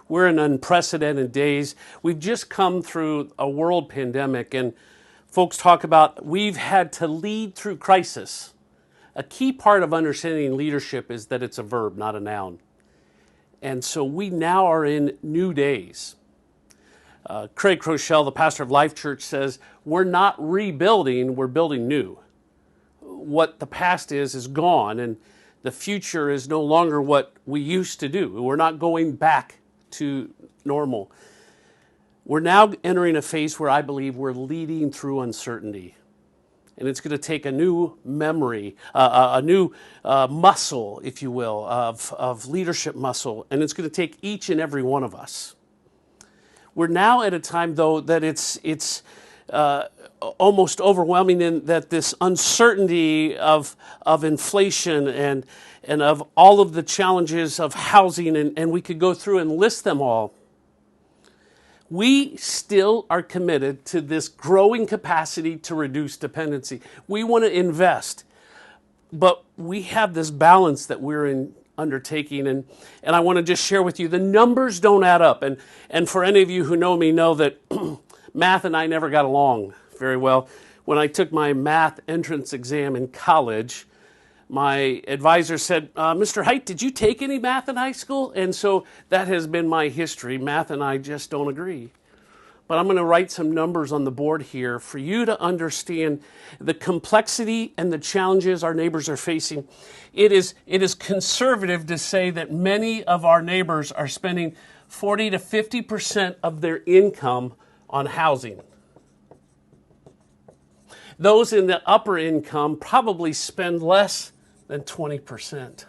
We're in unprecedented days. We've just come through a world pandemic, and folks talk about we've had to lead through crisis. A key part of understanding leadership is that it's a verb, not a noun. And so we now are in new days. Craig Crochelle, the pastor of Life Church, says, we're not rebuilding, we're building new. What the past is gone, and the future is no longer what we used to do. We're not going back to normal. We're now entering a phase where I believe we're leading through uncertainty. And it's going to take a new memory, a new muscle, if you will, of leadership muscle. And it's going to take each and every one of us. We're now at a time, though, that it's almost overwhelming in that this uncertainty of inflation and of all of the challenges of housing, and we could go through and list them all. We still are committed to this growing capacity to reduce dependency. We want to invest, but we have this balance that we're undertaking, and I want to just share with you, the numbers don't add up. And for any of you who know me know that math and I never got along very well. When I took my math entrance exam in college, my advisor said, Mr. Height, did you take any math in high school? And so that has been my history. Math and I just don't agree. But I'm going to write some numbers on the board here for you to understand the complexity and the challenges our neighbors are facing. It is conservative to say that many of our neighbors are spending 40 to 50% of their income on housing. Those in the upper income probably spend less than 20%.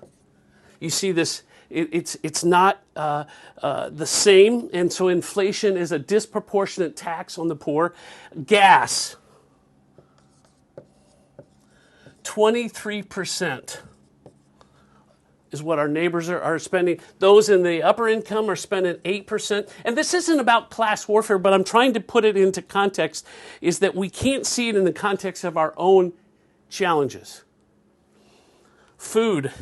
You see this, it's not the same, and so inflation is a disproportionate tax on the poor. Gas, 23% is what our neighbors are spending. Those in the upper income are spending 8%. And this isn't about class warfare, but I'm trying to put it into context, is that we can't see it in the context of our own challenges. Food.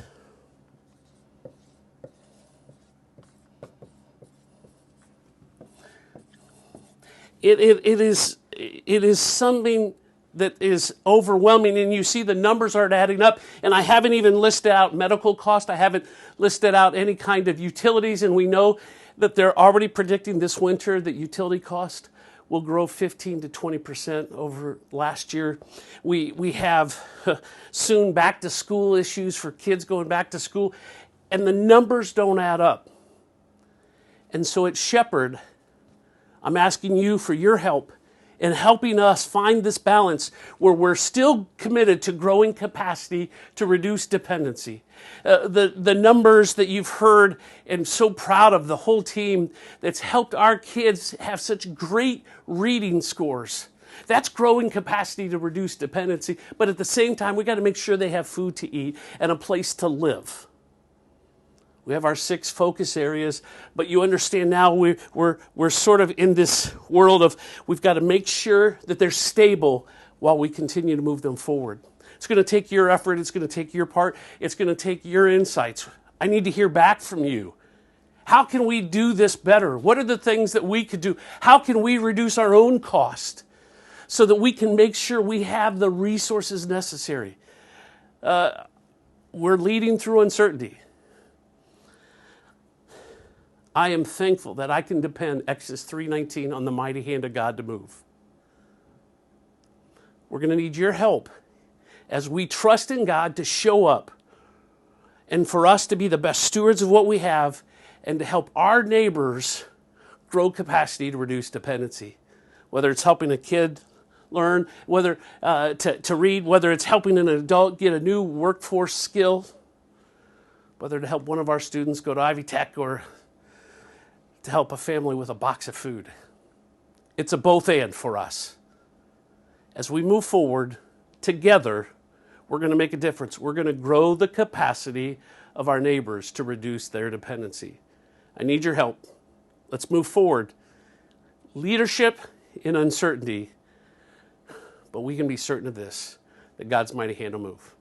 It is something that is overwhelming, and you see the numbers aren't adding up, and I haven't even listed out medical cost. I haven't listed out any kind of utilities, and we know that they're already predicting this winter that utility cost will grow 15 to 20% over last year. We have soon back to school issues for kids going back to school, and the numbers don't add up. And so at Shepherd, I'm asking you for your help in helping us find this balance where we're still committed to growing capacity to reduce dependency. The numbers that you've heard, and so proud of the whole team that's helped our kids have such great reading scores. That's growing capacity to reduce dependency, but at the same time, we got to make sure they have food to eat and a place to live. We have our 6 focus areas, but you understand now we're sort of in this world of we've got to make sure that they're stable while we continue to move them forward. It's going to take your effort. It's going to take your part. It's going to take your insights. I need to hear back from you. How can we do this better? What are the things that we could do? How can we reduce our own cost so that we can make sure we have the resources necessary? We're leading through uncertainty. I am thankful that I can depend, Exodus 3:19, on the mighty hand of God to move. We're going to need your help as we trust in God to show up and for us to be the best stewards of what we have and to help our neighbors grow capacity to reduce dependency. Whether it's helping a kid learn, whether to read, whether it's helping an adult get a new workforce skill, whether to help one of our students go to Ivy Tech or to help a family with a box of food. It's a both and for us. As we move forward together, we're going to make a difference. We're going to grow the capacity of our neighbors to reduce their dependency. I need your help. Let's move forward. Leadership in uncertainty, but we can be certain of this, that God's mighty hand will move.